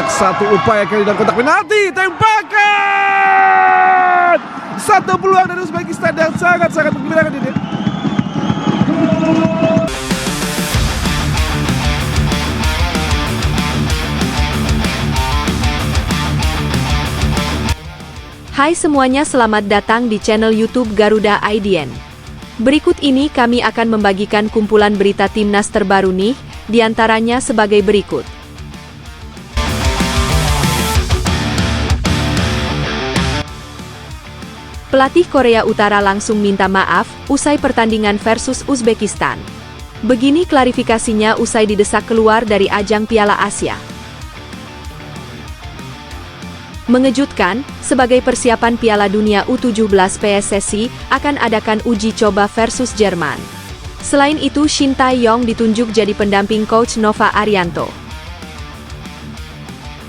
Satu upaya kali dalam kotak penalti, tembakan! Satu peluang dari Uzbekistan yang sangat-sangat menggembirakan ini. Hai semuanya, selamat datang di channel YouTube Garuda IDN. Berikut ini kami akan membagikan kumpulan berita timnas terbaru nih, diantaranya sebagai berikut. Pelatih Korea Utara langsung minta maaf usai pertandingan versus Uzbekistan. Begini klarifikasinya usai didesak keluar dari ajang Piala Asia. Mengejutkan, sebagai persiapan Piala Dunia U17 PSSI akan adakan uji coba versus Jerman. Selain itu, Shin Tae-yong ditunjuk jadi pendamping coach Nova Arianto.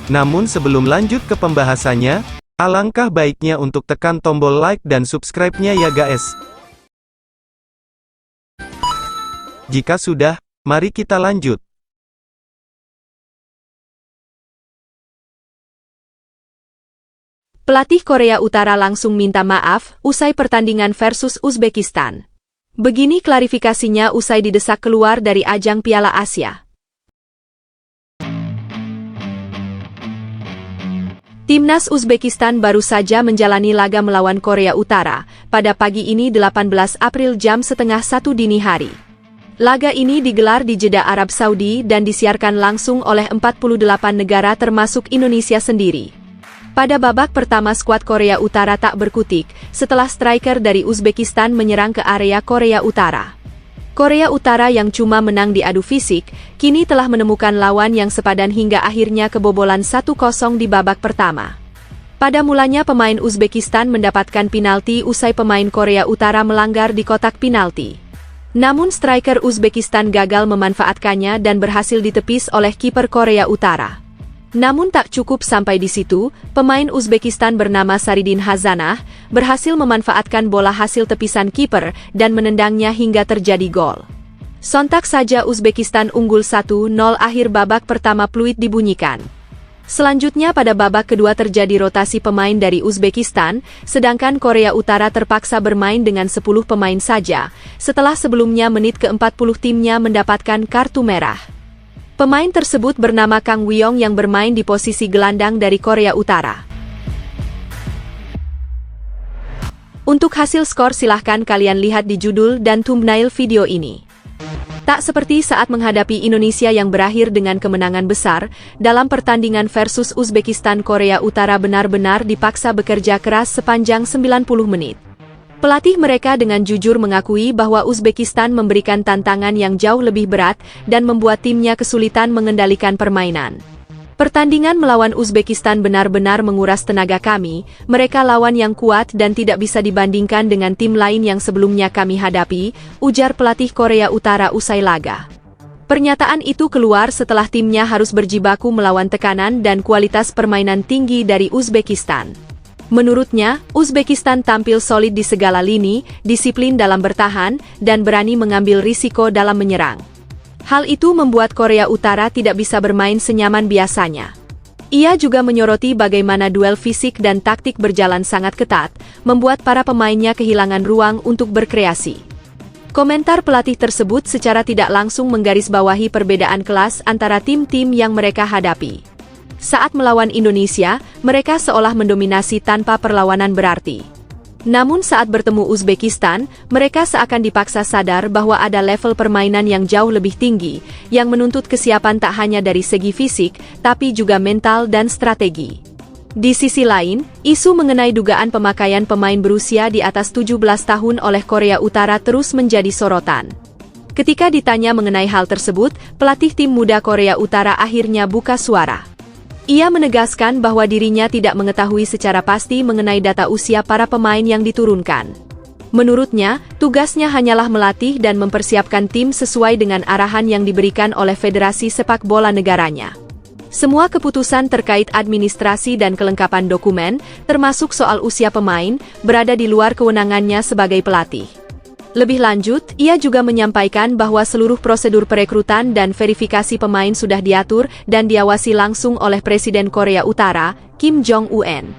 Namun sebelum lanjut ke pembahasannya, alangkah baiknya untuk tekan tombol like dan subscribe-nya ya guys. Jika sudah, mari kita lanjut. Pelatih Korea Utara langsung minta maaf usai pertandingan versus Uzbekistan. Begini klarifikasinya usai didesak keluar dari ajang Piala Asia. Timnas Uzbekistan baru saja menjalani laga melawan Korea Utara pada pagi ini 18 April jam setengah 1 dini hari. Laga ini digelar di Jeddah, Arab Saudi dan disiarkan langsung oleh 48 negara termasuk Indonesia sendiri. Pada babak pertama skuad Korea Utara tak berkutik setelah striker dari Uzbekistan menyerang ke area Korea Utara. Korea Utara yang cuma menang di adu fisik, kini telah menemukan lawan yang sepadan hingga akhirnya kebobolan 1-0 di babak pertama. Pada mulanya pemain Uzbekistan mendapatkan penalti usai pemain Korea Utara melanggar di kotak penalti. Namun striker Uzbekistan gagal memanfaatkannya dan berhasil ditepis oleh kiper Korea Utara. Namun tak cukup sampai di situ, pemain Uzbekistan bernama Saridin Hazanah berhasil memanfaatkan bola hasil tepisan kiper dan menendangnya hingga terjadi gol. Sontak saja Uzbekistan unggul 1-0 akhir babak pertama peluit dibunyikan. Selanjutnya pada babak kedua terjadi rotasi pemain dari Uzbekistan, sedangkan Korea Utara terpaksa bermain dengan 10 pemain saja, setelah sebelumnya menit ke-40 timnya mendapatkan kartu merah. Pemain tersebut bernama Kang Wyong yang bermain di posisi gelandang dari Korea Utara. Untuk hasil skor silahkan kalian lihat di judul dan thumbnail video ini. Tak seperti saat menghadapi Indonesia yang berakhir dengan kemenangan besar, dalam pertandingan versus Uzbekistan Korea Utara benar-benar dipaksa bekerja keras sepanjang 90 menit. Pelatih mereka dengan jujur mengakui bahwa Uzbekistan memberikan tantangan yang jauh lebih berat dan membuat timnya kesulitan mengendalikan permainan. Pertandingan melawan Uzbekistan benar-benar menguras tenaga kami, mereka lawan yang kuat dan tidak bisa dibandingkan dengan tim lain yang sebelumnya kami hadapi, ujar pelatih Korea Utara usai laga. Pernyataan itu keluar setelah timnya harus berjibaku melawan tekanan dan kualitas permainan tinggi dari Uzbekistan. Menurutnya, Uzbekistan tampil solid di segala lini, disiplin dalam bertahan, dan berani mengambil risiko dalam menyerang. Hal itu membuat Korea Utara tidak bisa bermain senyaman biasanya. Ia juga menyoroti bagaimana duel fisik dan taktik berjalan sangat ketat, membuat para pemainnya kehilangan ruang untuk berkreasi. Komentar pelatih tersebut secara tidak langsung menggarisbawahi perbedaan kelas antara tim-tim yang mereka hadapi. Saat melawan Indonesia, mereka seolah mendominasi tanpa perlawanan berarti. Namun saat bertemu Uzbekistan, mereka seakan dipaksa sadar bahwa ada level permainan yang jauh lebih tinggi, yang menuntut kesiapan tak hanya dari segi fisik, tapi juga mental dan strategi. Di sisi lain, isu mengenai dugaan pemakaian pemain berusia di atas 17 tahun oleh Korea Utara terus menjadi sorotan. Ketika ditanya mengenai hal tersebut, pelatih tim muda Korea Utara akhirnya buka suara. Ia menegaskan bahwa dirinya tidak mengetahui secara pasti mengenai data usia para pemain yang diturunkan. Menurutnya, tugasnya hanyalah melatih dan mempersiapkan tim sesuai dengan arahan yang diberikan oleh Federasi Sepak Bola negaranya. Semua keputusan terkait administrasi dan kelengkapan dokumen, termasuk soal usia pemain, berada di luar kewenangannya sebagai pelatih. Lebih lanjut, ia juga menyampaikan bahwa seluruh prosedur perekrutan dan verifikasi pemain sudah diatur dan diawasi langsung oleh Presiden Korea Utara, Kim Jong-un.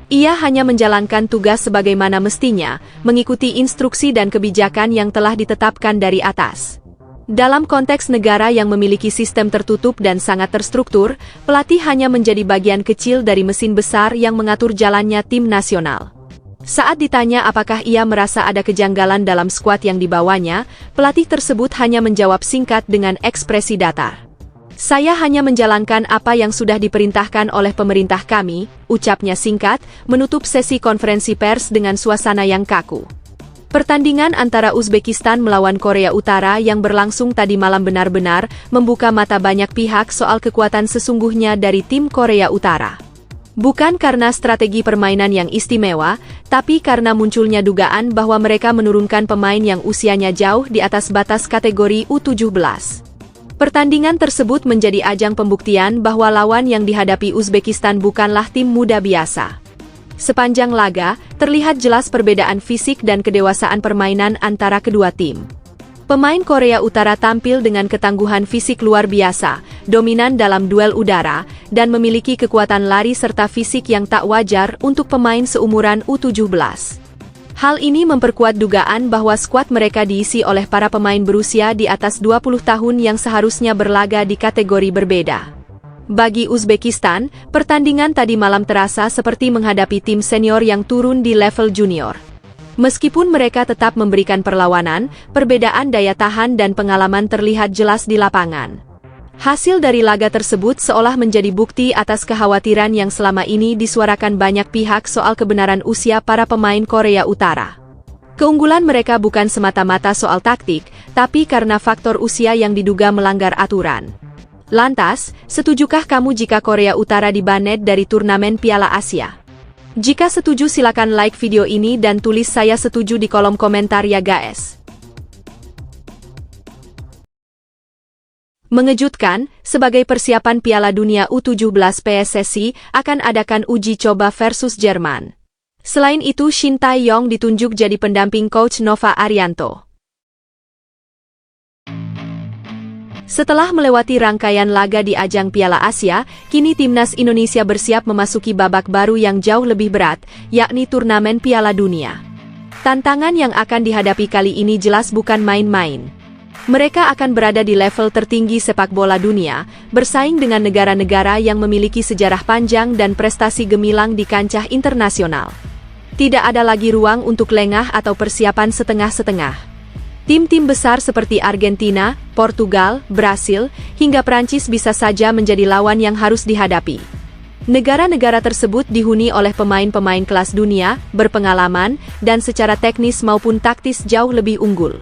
Ia hanya menjalankan tugas sebagaimana mestinya, mengikuti instruksi dan kebijakan yang telah ditetapkan dari atas. Dalam konteks negara yang memiliki sistem tertutup dan sangat terstruktur, pelatih hanya menjadi bagian kecil dari mesin besar yang mengatur jalannya tim nasional. Saat ditanya apakah ia merasa ada kejanggalan dalam skuad yang dibawanya, pelatih tersebut hanya menjawab singkat dengan ekspresi datar. "Saya hanya menjalankan apa yang sudah diperintahkan oleh pemerintah kami," ucapnya singkat, menutup sesi konferensi pers dengan suasana yang kaku. Pertandingan antara Uzbekistan melawan Korea Utara yang berlangsung tadi malam benar-benar membuka mata banyak pihak soal kekuatan sesungguhnya dari tim Korea Utara. Bukan karena strategi permainan yang istimewa, tapi karena munculnya dugaan bahwa mereka menurunkan pemain yang usianya jauh di atas batas kategori U17. Pertandingan tersebut menjadi ajang pembuktian bahwa lawan yang dihadapi Uzbekistan bukanlah tim muda biasa. Sepanjang laga, terlihat jelas perbedaan fisik dan kedewasaan permainan antara kedua tim. Pemain Korea Utara tampil dengan ketangguhan fisik luar biasa, dominan dalam duel udara, dan memiliki kekuatan lari serta fisik yang tak wajar untuk pemain seumuran U17. Hal ini memperkuat dugaan bahwa skuad mereka diisi oleh para pemain berusia di atas 20 tahun yang seharusnya berlaga di kategori berbeda. Bagi Uzbekistan, pertandingan tadi malam terasa seperti menghadapi tim senior yang turun di level junior. Meskipun mereka tetap memberikan perlawanan, perbedaan daya tahan dan pengalaman terlihat jelas di lapangan. Hasil dari laga tersebut seolah menjadi bukti atas kekhawatiran yang selama ini disuarakan banyak pihak soal kebenaran usia para pemain Korea Utara. Keunggulan mereka bukan semata-mata soal taktik, tapi karena faktor usia yang diduga melanggar aturan. Lantas, setujukah kamu jika Korea Utara dibanet dari turnamen Piala Asia? Jika setuju silakan like video ini dan tulis "saya setuju" di kolom komentar ya guys. Mengejutkan, sebagai persiapan Piala Dunia U17 PSSI akan adakan uji coba versus Jerman. Selain itu Shin Tae-yong ditunjuk jadi pendamping coach Nova Arianto. Setelah melewati rangkaian laga di ajang Piala Asia, kini timnas Indonesia bersiap memasuki babak baru yang jauh lebih berat, yakni turnamen Piala Dunia. Tantangan yang akan dihadapi kali ini jelas bukan main-main. Mereka akan berada di level tertinggi sepak bola dunia, bersaing dengan negara-negara yang memiliki sejarah panjang dan prestasi gemilang di kancah internasional. Tidak ada lagi ruang untuk lengah atau persiapan setengah-setengah. Tim-tim besar seperti Argentina, Portugal, Brasil, hingga Prancis bisa saja menjadi lawan yang harus dihadapi. Negara-negara tersebut dihuni oleh pemain-pemain kelas dunia, berpengalaman, dan secara teknis maupun taktis jauh lebih unggul.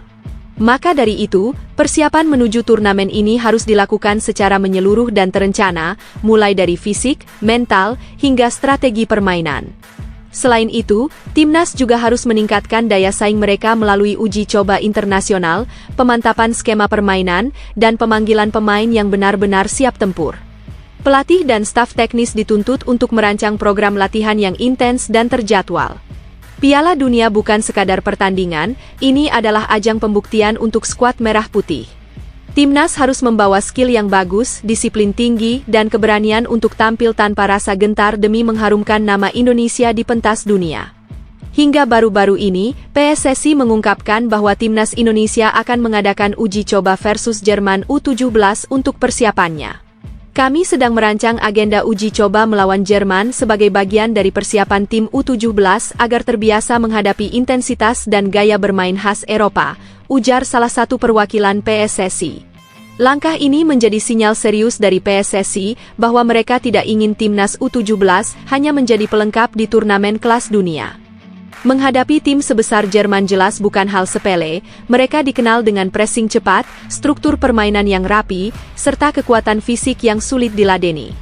Maka dari itu, persiapan menuju turnamen ini harus dilakukan secara menyeluruh dan terencana, mulai dari fisik, mental, hingga strategi permainan. Selain itu, timnas juga harus meningkatkan daya saing mereka melalui uji coba internasional, pemantapan skema permainan, dan pemanggilan pemain yang benar-benar siap tempur. Pelatih dan staf teknis dituntut untuk merancang program latihan yang intens dan terjadwal. Piala Dunia bukan sekadar pertandingan, ini adalah ajang pembuktian untuk skuad merah putih. Timnas harus membawa skill yang bagus, disiplin tinggi, dan keberanian untuk tampil tanpa rasa gentar demi mengharumkan nama Indonesia di pentas dunia. Hingga baru-baru ini, PSSI mengungkapkan bahwa timnas Indonesia akan mengadakan uji coba versus Jerman U17 untuk persiapannya. Kami sedang merancang agenda uji coba melawan Jerman sebagai bagian dari persiapan tim U17 agar terbiasa menghadapi intensitas dan gaya bermain khas Eropa, ujar salah satu perwakilan PSSI. Langkah ini menjadi sinyal serius dari PSSI bahwa mereka tidak ingin timnas U17 hanya menjadi pelengkap di turnamen kelas dunia. Menghadapi tim sebesar Jerman jelas bukan hal sepele, mereka dikenal dengan pressing cepat, struktur permainan yang rapi, serta kekuatan fisik yang sulit diladeni.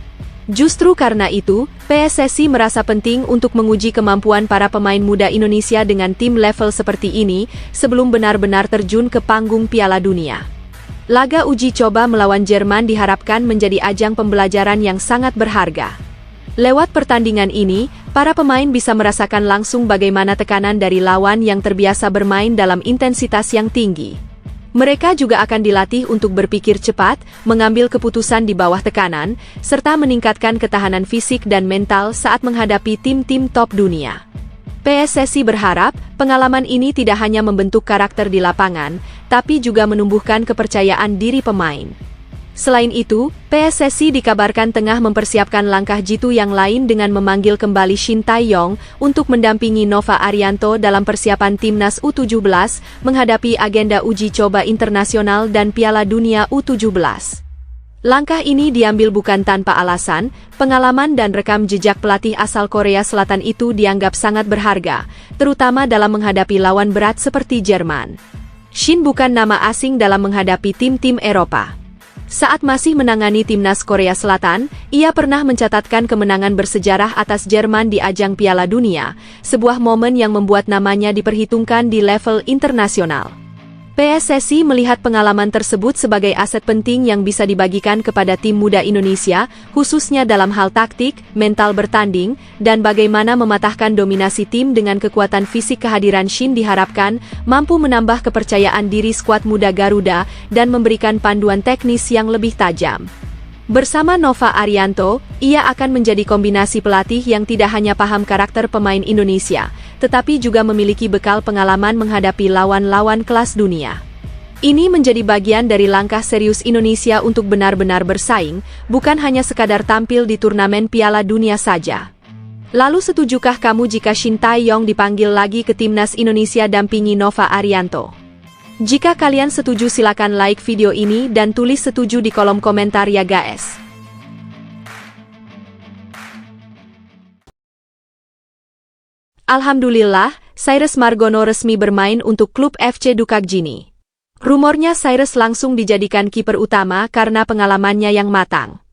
Justru karena itu, PSSI merasa penting untuk menguji kemampuan para pemain muda Indonesia dengan tim level seperti ini sebelum benar-benar terjun ke panggung Piala Dunia. Laga uji coba melawan Jerman diharapkan menjadi ajang pembelajaran yang sangat berharga. Lewat pertandingan ini, para pemain bisa merasakan langsung bagaimana tekanan dari lawan yang terbiasa bermain dalam intensitas yang tinggi. Mereka juga akan dilatih untuk berpikir cepat, mengambil keputusan di bawah tekanan, serta meningkatkan ketahanan fisik dan mental saat menghadapi tim-tim top dunia. PSSI berharap, pengalaman ini tidak hanya membentuk karakter di lapangan, tapi juga menumbuhkan kepercayaan diri pemain. Selain itu, PSSI dikabarkan tengah mempersiapkan langkah jitu yang lain dengan memanggil kembali Shin Tae-yong untuk mendampingi Nova Arianto dalam persiapan Timnas U17 menghadapi agenda uji coba internasional dan Piala Dunia U17. Langkah ini diambil bukan tanpa alasan, pengalaman dan rekam jejak pelatih asal Korea Selatan itu dianggap sangat berharga, terutama dalam menghadapi lawan berat seperti Jerman. Shin bukan nama asing dalam menghadapi tim-tim Eropa. Saat masih menangani timnas Korea Selatan, ia pernah mencatatkan kemenangan bersejarah atas Jerman di ajang Piala Dunia, sebuah momen yang membuat namanya diperhitungkan di level internasional. PSSI melihat pengalaman tersebut sebagai aset penting yang bisa dibagikan kepada tim muda Indonesia, khususnya dalam hal taktik, mental bertanding, dan bagaimana mematahkan dominasi tim dengan kekuatan fisik. Kehadiran Shin diharapkan mampu menambah kepercayaan diri skuad muda Garuda dan memberikan panduan teknis yang lebih tajam. Bersama Nova Arianto, ia akan menjadi kombinasi pelatih yang tidak hanya paham karakter pemain Indonesia, tetapi juga memiliki bekal pengalaman menghadapi lawan-lawan kelas dunia. Ini menjadi bagian dari langkah serius Indonesia untuk benar-benar bersaing, bukan hanya sekadar tampil di turnamen Piala Dunia saja. Lalu setujukah kamu jika Shin Tae-yong dipanggil lagi ke Timnas Indonesia dampingi Nova Arianto? Jika kalian setuju silakan like video ini dan tulis setuju di kolom komentar ya guys. Alhamdulillah, Cyrus Margono resmi bermain untuk klub FC Dukakjini. Rumornya Cyrus langsung dijadikan kiper utama karena pengalamannya yang matang.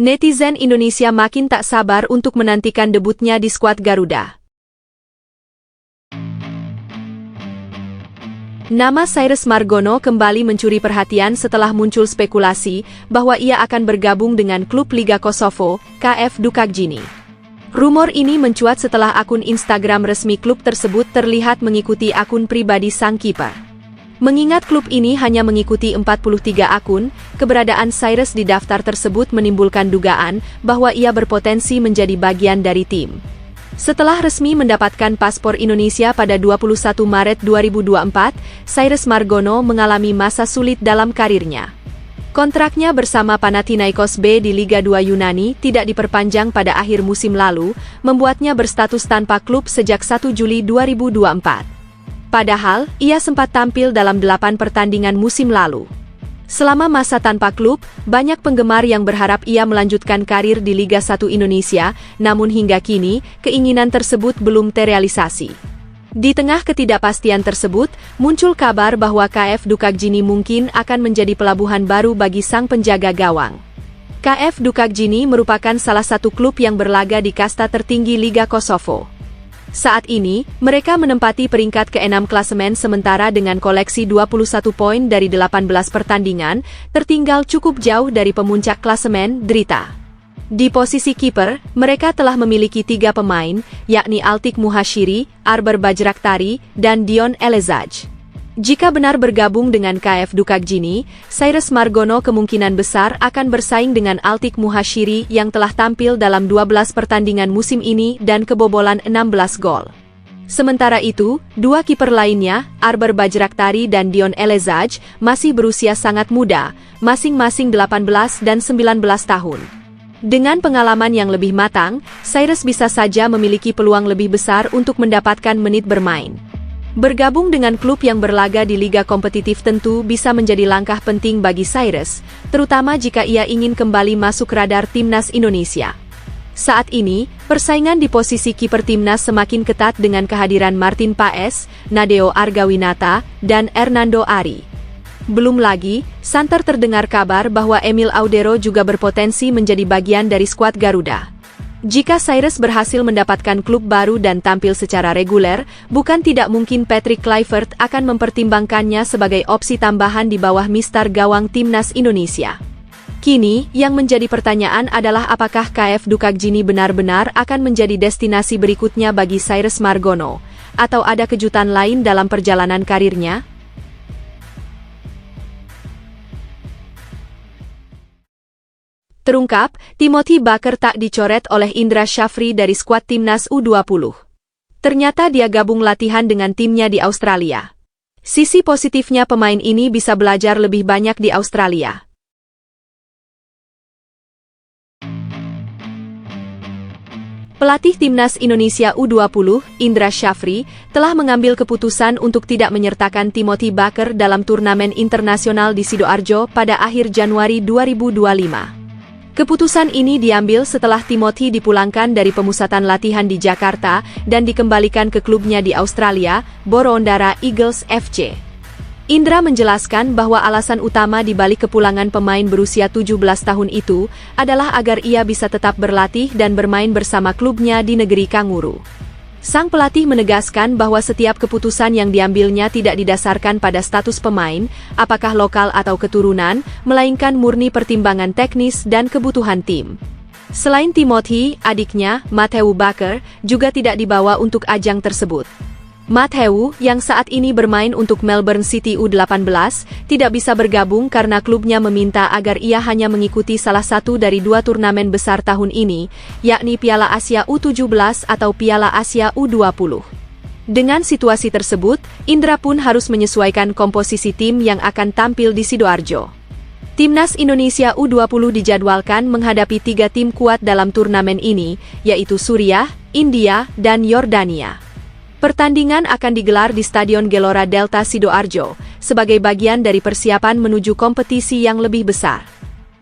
Netizen Indonesia makin tak sabar untuk menantikan debutnya di skuad Garuda. Nama Cyrus Margono kembali mencuri perhatian setelah muncul spekulasi bahwa ia akan bergabung dengan klub Liga Kosovo, KF Dukakjini. Rumor ini mencuat setelah akun Instagram resmi klub tersebut terlihat mengikuti akun pribadi sang kiper. Mengingat klub ini hanya mengikuti 43 akun, keberadaan Cyrus di daftar tersebut menimbulkan dugaan bahwa ia berpotensi menjadi bagian dari tim. Setelah resmi mendapatkan paspor Indonesia pada 21 Maret 2024, Cyrus Margono mengalami masa sulit dalam karirnya. Kontraknya bersama Panathinaikos B di Liga 2 Yunani tidak diperpanjang pada akhir musim lalu, membuatnya berstatus tanpa klub sejak 1 Juli 2024. Padahal, ia sempat tampil dalam 8 pertandingan musim lalu. Selama masa tanpa klub, banyak penggemar yang berharap ia melanjutkan karir di Liga 1 Indonesia, namun hingga kini, keinginan tersebut belum terrealisasi. Di tengah ketidakpastian tersebut, muncul kabar bahwa KF Dukakjini mungkin akan menjadi pelabuhan baru bagi sang penjaga gawang. KF Dukakjini merupakan salah satu klub yang berlaga di kasta tertinggi Liga Kosovo. Saat ini, mereka menempati peringkat ke-6 klasemen sementara dengan koleksi 21 poin dari 18 pertandingan, tertinggal cukup jauh dari pemuncak klasemen, Drita. Di posisi kiper, mereka telah memiliki 3 pemain, yakni Altik Muhashiri, Arber Bajraktari, dan Dion Elezaj. Jika benar bergabung dengan KF Dukakjini, Cyrus Margono kemungkinan besar akan bersaing dengan Altik Muhashiri yang telah tampil dalam 12 pertandingan musim ini dan kebobolan 16 gol. Sementara itu, 2 kiper lainnya, Arber Bajraktari dan Dion Elezaj, masih berusia sangat muda, masing-masing 18 dan 19 tahun. Dengan pengalaman yang lebih matang, Cyrus bisa saja memiliki peluang lebih besar untuk mendapatkan menit bermain. Bergabung dengan klub yang berlaga di liga kompetitif tentu bisa menjadi langkah penting bagi Cyrus, terutama jika ia ingin kembali masuk radar Timnas Indonesia. Saat ini, persaingan di posisi kiper Timnas semakin ketat dengan kehadiran Martin Paes, Nadeo Argawinata, dan Hernando Ari. Belum lagi, santer terdengar kabar bahwa Emil Audero juga berpotensi menjadi bagian dari skuad Garuda. Jika Cyrus berhasil mendapatkan klub baru dan tampil secara reguler, bukan tidak mungkin Patrick Kluivert akan mempertimbangkannya sebagai opsi tambahan di bawah mistar gawang Timnas Indonesia. Kini, yang menjadi pertanyaan adalah apakah KF Dukakjini benar-benar akan menjadi destinasi berikutnya bagi Cyrus Margono, atau ada kejutan lain dalam perjalanan karirnya? Terungkap, Timothy Baker tak dicoret oleh Indra Shafri dari skuad timnas U20. Ternyata dia gabung latihan dengan timnya di Australia. Sisi positifnya pemain ini bisa belajar lebih banyak di Australia. Pelatih Timnas Indonesia U20, Indra Shafri, telah mengambil keputusan untuk tidak menyertakan Timothy Baker dalam turnamen internasional di Sidoarjo pada akhir Januari 2025. Keputusan ini diambil setelah Timothy dipulangkan dari pemusatan latihan di Jakarta dan dikembalikan ke klubnya di Australia, Boroondara Eagles FC. Indra menjelaskan bahwa alasan utama di balik kepulangan pemain berusia 17 tahun itu adalah agar ia bisa tetap berlatih dan bermain bersama klubnya di negeri kanguru. Sang pelatih menegaskan bahwa setiap keputusan yang diambilnya tidak didasarkan pada status pemain, apakah lokal atau keturunan, melainkan murni pertimbangan teknis dan kebutuhan tim. Selain Timothy, adiknya, Matthew Baker, juga tidak dibawa untuk ajang tersebut. Matthew, yang saat ini bermain untuk Melbourne City U18, tidak bisa bergabung karena klubnya meminta agar ia hanya mengikuti salah satu dari 2 turnamen besar tahun ini, yakni Piala Asia U17 atau Piala Asia U20. Dengan situasi tersebut, Indra pun harus menyesuaikan komposisi tim yang akan tampil di Sidoarjo. Timnas Indonesia U20 dijadwalkan menghadapi 3 tim kuat dalam turnamen ini, yaitu Suriah, India, dan Yordania. Pertandingan akan digelar di Stadion Gelora Delta Sidoarjo, sebagai bagian dari persiapan menuju kompetisi yang lebih besar.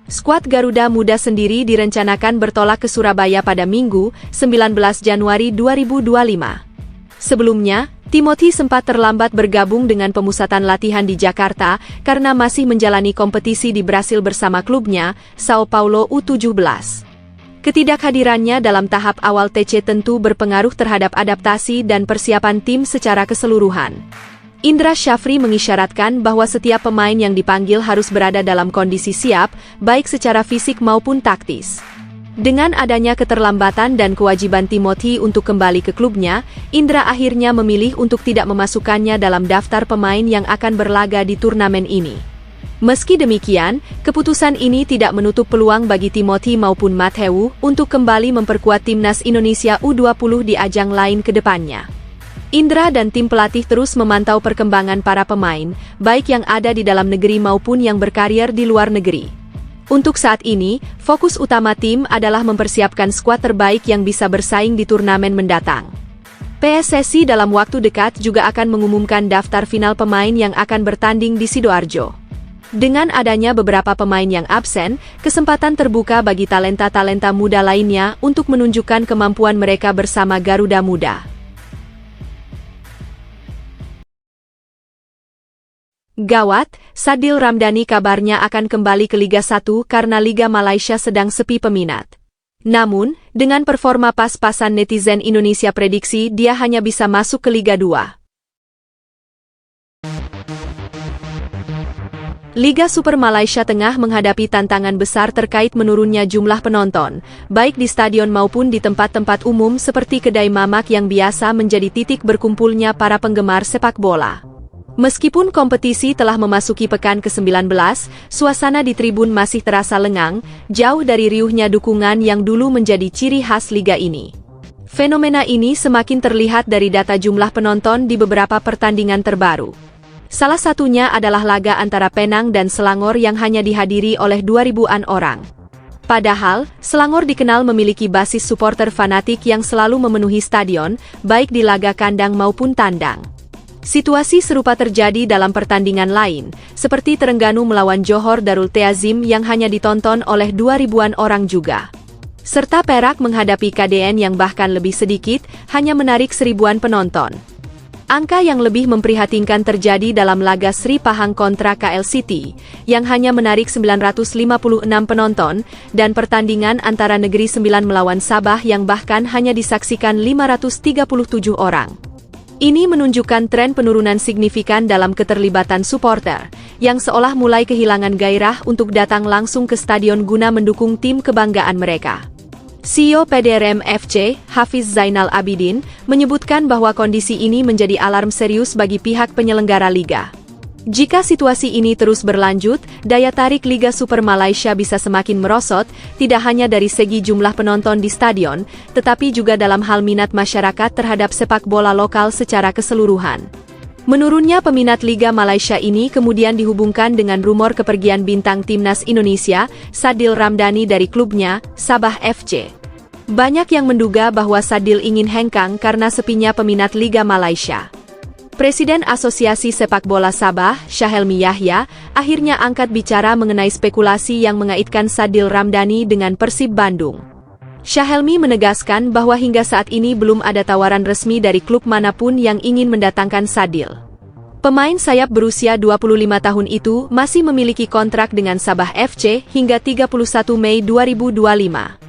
Skuad Garuda Muda sendiri direncanakan bertolak ke Surabaya pada Minggu, 19 Januari 2025. Sebelumnya, Timothy sempat terlambat bergabung dengan pemusatan latihan di Jakarta karena masih menjalani kompetisi di Brasil bersama klubnya, Sao Paulo U17. Ketidakhadirannya dalam tahap awal TC tentu berpengaruh terhadap adaptasi dan persiapan tim secara keseluruhan. Indra Shafri mengisyaratkan bahwa setiap pemain yang dipanggil harus berada dalam kondisi siap, baik secara fisik maupun taktis. Dengan adanya keterlambatan dan kewajiban Timothy untuk kembali ke klubnya, Indra akhirnya memilih untuk tidak memasukkannya dalam daftar pemain yang akan berlaga di turnamen ini. Meski demikian, keputusan ini tidak menutup peluang bagi Timothy maupun Matthew untuk kembali memperkuat Timnas Indonesia U20 di ajang lain ke depannya. Indra dan tim pelatih terus memantau perkembangan para pemain, baik yang ada di dalam negeri maupun yang berkarir di luar negeri. Untuk saat ini, fokus utama tim adalah mempersiapkan skuad terbaik yang bisa bersaing di turnamen mendatang. PSSI dalam waktu dekat juga akan mengumumkan daftar final pemain yang akan bertanding di Sidoarjo. Dengan adanya beberapa pemain yang absen, kesempatan terbuka bagi talenta-talenta muda lainnya untuk menunjukkan kemampuan mereka bersama Garuda Muda. Gawat, Sadil Ramdhani kabarnya akan kembali ke Liga 1 karena Liga Malaysia sedang sepi peminat. Namun, dengan performa pas-pasan netizen Indonesia prediksi dia hanya bisa masuk ke Liga 2. Liga Super Malaysia tengah menghadapi tantangan besar terkait menurunnya jumlah penonton, baik di stadion maupun di tempat-tempat umum seperti kedai mamak yang biasa menjadi titik berkumpulnya para penggemar sepak bola. Meskipun kompetisi telah memasuki pekan ke-19, suasana di tribun masih terasa lengang, jauh dari riuhnya dukungan yang dulu menjadi ciri khas liga ini. Fenomena ini semakin terlihat dari data jumlah penonton di beberapa pertandingan terbaru. Salah satunya adalah laga antara Penang dan Selangor yang hanya dihadiri oleh 2.000-an orang. Padahal, Selangor dikenal memiliki basis supporter fanatik yang selalu memenuhi stadion, baik di laga kandang maupun tandang. Situasi serupa terjadi dalam pertandingan lain, seperti Terengganu melawan Johor Darul Teazim yang hanya ditonton oleh 2.000-an orang juga. Serta Perak menghadapi KDN yang bahkan lebih sedikit, hanya menarik 1.000-an penonton. Angka yang lebih memprihatinkan terjadi dalam laga Sri Pahang kontra KL City, yang hanya menarik 956 penonton, dan pertandingan antara Negeri Sembilan melawan Sabah yang bahkan hanya disaksikan 537 orang. Ini menunjukkan tren penurunan signifikan dalam keterlibatan supporter, yang seolah mulai kehilangan gairah untuk datang langsung ke stadion guna mendukung tim kebanggaan mereka. CEO PDRM FC, Hafiz Zainal Abidin, menyebutkan bahwa kondisi ini menjadi alarm serius bagi pihak penyelenggara liga. Jika situasi ini terus berlanjut, daya tarik Liga Super Malaysia bisa semakin merosot, tidak hanya dari segi jumlah penonton di stadion, tetapi juga dalam hal minat masyarakat terhadap sepak bola lokal secara keseluruhan. Menurunnya peminat Liga Malaysia ini kemudian dihubungkan dengan rumor kepergian bintang timnas Indonesia, Sadil Ramdhani dari klubnya, Sabah FC. Banyak yang menduga bahwa Sadil ingin hengkang karena sepinya peminat Liga Malaysia. Presiden Asosiasi Sepak Bola Sabah, Syahelmi Yahya, akhirnya angkat bicara mengenai spekulasi yang mengaitkan Sadil Ramdhani dengan Persib Bandung. Syahelmi menegaskan bahwa hingga saat ini belum ada tawaran resmi dari klub manapun yang ingin mendatangkan Sadil. Pemain sayap berusia 25 tahun itu masih memiliki kontrak dengan Sabah FC hingga 31 Mei 2025.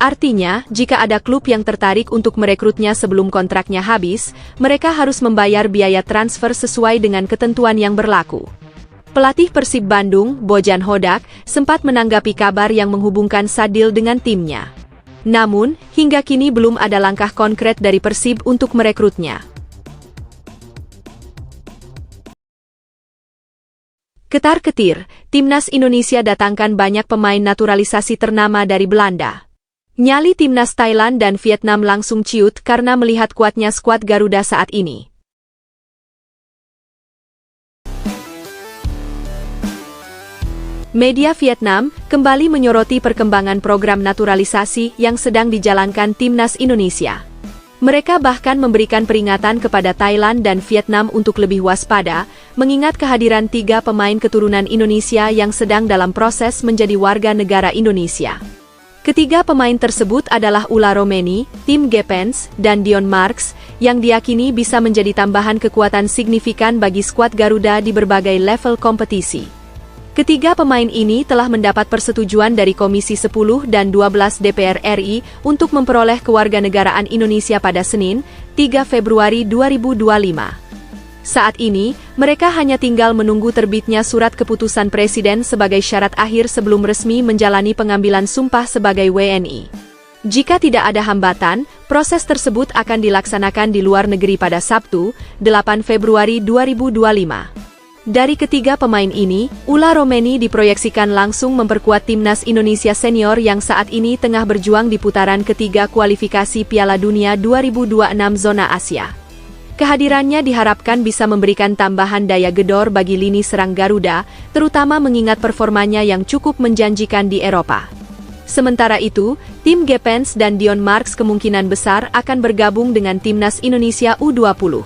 Artinya, jika ada klub yang tertarik untuk merekrutnya sebelum kontraknya habis, mereka harus membayar biaya transfer sesuai dengan ketentuan yang berlaku. Pelatih Persib Bandung, Bojan Hodak, sempat menanggapi kabar yang menghubungkan Sadil dengan timnya. Namun, hingga kini belum ada langkah konkret dari Persib untuk merekrutnya. Ketar-ketir, Timnas Indonesia datangkan banyak pemain naturalisasi ternama dari Belanda. Nyali Timnas Thailand dan Vietnam langsung ciut karena melihat kuatnya skuad Garuda saat ini. Media Vietnam kembali menyoroti perkembangan program naturalisasi yang sedang dijalankan Timnas Indonesia. Mereka bahkan memberikan peringatan kepada Thailand dan Vietnam untuk lebih waspada, mengingat kehadiran 3 pemain keturunan Indonesia yang sedang dalam proses menjadi warga negara Indonesia. Ketiga pemain tersebut adalah Ula Romeni, Tim Gepens, dan Dion Marks, yang diyakini bisa menjadi tambahan kekuatan signifikan bagi skuad Garuda di berbagai level kompetisi. Ketiga pemain ini telah mendapat persetujuan dari Komisi 10 dan 12 DPR RI untuk memperoleh kewarganegaraan Indonesia pada Senin, 3 Februari 2025. Saat ini, mereka hanya tinggal menunggu terbitnya surat keputusan Presiden sebagai syarat akhir sebelum resmi menjalani pengambilan sumpah sebagai WNI. Jika tidak ada hambatan, proses tersebut akan dilaksanakan di luar negeri pada Sabtu, 8 Februari 2025. Dari ketiga pemain ini, Ula Romeni diproyeksikan langsung memperkuat Timnas Indonesia Senior yang saat ini tengah berjuang di putaran ketiga kualifikasi Piala Dunia 2026 zona Asia. Kehadirannya diharapkan bisa memberikan tambahan daya gedor bagi lini serang Garuda, terutama mengingat performanya yang cukup menjanjikan di Eropa. Sementara itu, Tim Gepens dan Dion Marks kemungkinan besar akan bergabung dengan Timnas Indonesia U20.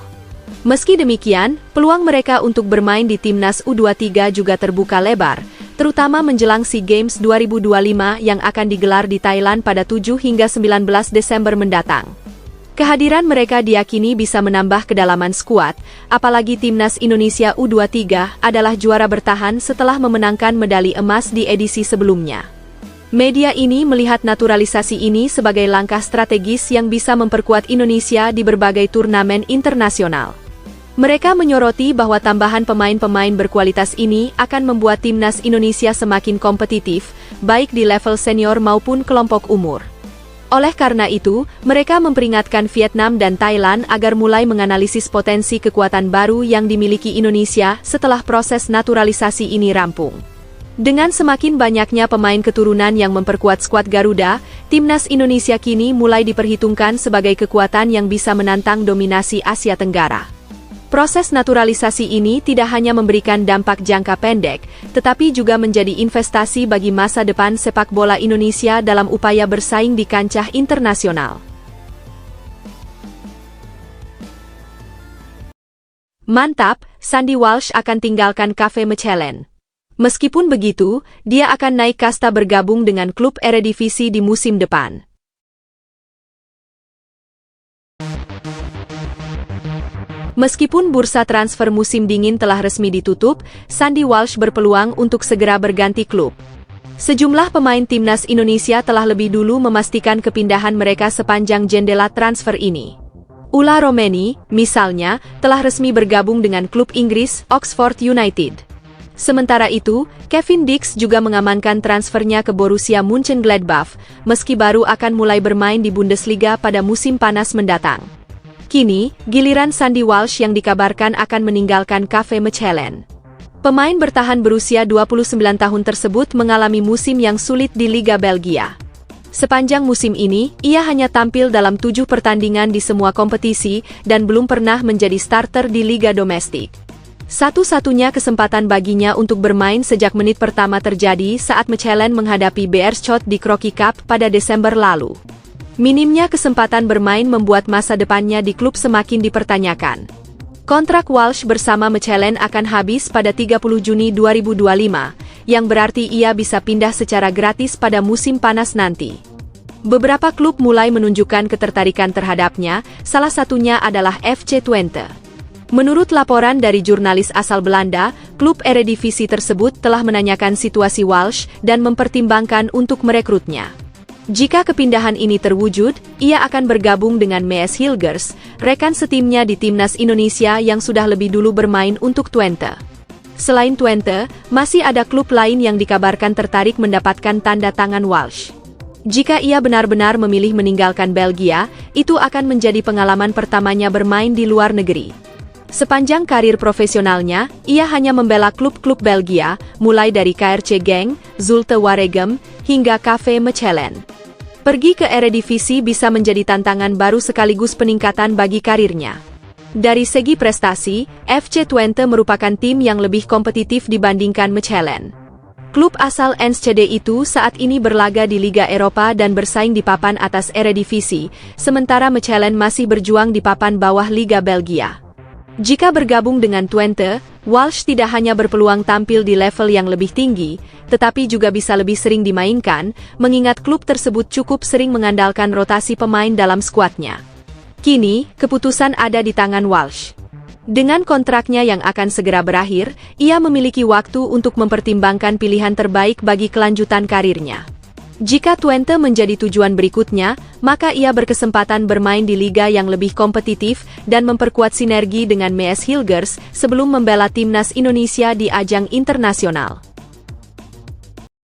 Meski demikian, peluang mereka untuk bermain di Timnas U23 juga terbuka lebar, terutama menjelang SEA Games 2025 yang akan digelar di Thailand pada 7 hingga 19 Desember mendatang. Kehadiran mereka diyakini bisa menambah kedalaman skuad, apalagi Timnas Indonesia U23 adalah juara bertahan setelah memenangkan medali emas di edisi sebelumnya. Media ini melihat naturalisasi ini sebagai langkah strategis yang bisa memperkuat Indonesia di berbagai turnamen internasional. Mereka menyoroti bahwa tambahan pemain-pemain berkualitas ini akan membuat Timnas Indonesia semakin kompetitif, baik di level senior maupun kelompok umur. Oleh karena itu, mereka memperingatkan Vietnam dan Thailand agar mulai menganalisis potensi kekuatan baru yang dimiliki Indonesia setelah proses naturalisasi ini rampung. Dengan semakin banyaknya pemain keturunan yang memperkuat skuad Garuda, Timnas Indonesia kini mulai diperhitungkan sebagai kekuatan yang bisa menantang dominasi Asia Tenggara. Proses naturalisasi ini tidak hanya memberikan dampak jangka pendek, tetapi juga menjadi investasi bagi masa depan sepak bola Indonesia dalam upaya bersaing di kancah internasional. Mantap, Sandy Walsh akan tinggalkan Cafe Mechelen. Meskipun begitu, dia akan naik kasta bergabung dengan klub Eredivisie di musim depan. Meskipun bursa transfer musim dingin telah resmi ditutup, Sandy Walsh berpeluang untuk segera berganti klub. Sejumlah pemain Timnas Indonesia telah lebih dulu memastikan kepindahan mereka sepanjang jendela transfer ini. Ula Romeni, misalnya, telah resmi bergabung dengan klub Inggris, Oxford United. Sementara itu, Kevin Dix juga mengamankan transfernya ke Borussia Mönchengladbach, meski baru akan mulai bermain di Bundesliga pada musim panas mendatang. Kini, giliran Sandy Walsh yang dikabarkan akan meninggalkan KV Mechelen. Pemain bertahan berusia 29 tahun tersebut mengalami musim yang sulit di Liga Belgia. Sepanjang musim ini, ia hanya tampil dalam 7 pertandingan di semua kompetisi dan belum pernah menjadi starter di Liga Domestik. Satu-satunya kesempatan baginya untuk bermain sejak menit pertama terjadi saat Mechelen menghadapi Beerschot di Crocky Cup pada Desember lalu. Minimnya kesempatan bermain membuat masa depannya di klub semakin dipertanyakan. Kontrak Walsh bersama Mechelen akan habis pada 30 Juni 2025, yang berarti ia bisa pindah secara gratis pada musim panas nanti. Beberapa klub mulai menunjukkan ketertarikan terhadapnya, salah satunya adalah FC Twente. Menurut laporan dari jurnalis asal Belanda, klub Eredivisie tersebut telah menanyakan situasi Walsh dan mempertimbangkan untuk merekrutnya. Jika kepindahan ini terwujud, ia akan bergabung dengan Mees Hilgers, rekan setimnya di timnas Indonesia yang sudah lebih dulu bermain untuk Twente. Selain Twente, masih ada klub lain yang dikabarkan tertarik mendapatkan tanda tangan Walsh. Jika ia benar-benar memilih meninggalkan Belgia, itu akan menjadi pengalaman pertamanya bermain di luar negeri. Sepanjang karir profesionalnya, ia hanya membela klub-klub Belgia, mulai dari KRC Genk, Zulte Waregem, hingga KV Mechelen. Pergi ke Eredivisie bisa menjadi tantangan baru sekaligus peningkatan bagi karirnya. Dari segi prestasi, FC Twente merupakan tim yang lebih kompetitif dibandingkan Mechelen. Klub asal Enschede itu saat ini berlaga di Liga Eropa dan bersaing di papan atas Eredivisie, sementara Mechelen masih berjuang di papan bawah Liga Belgia. Jika bergabung dengan Twente, Walsh tidak hanya berpeluang tampil di level yang lebih tinggi, tetapi juga bisa lebih sering dimainkan, mengingat klub tersebut cukup sering mengandalkan rotasi pemain dalam skuadnya. Kini, keputusan ada di tangan Walsh. Dengan kontraknya yang akan segera berakhir, ia memiliki waktu untuk mempertimbangkan pilihan terbaik bagi kelanjutan karirnya. Jika Twente menjadi tujuan berikutnya, maka ia berkesempatan bermain di liga yang lebih kompetitif dan memperkuat sinergi dengan Mees Hilgers sebelum membela timnas Indonesia di ajang internasional.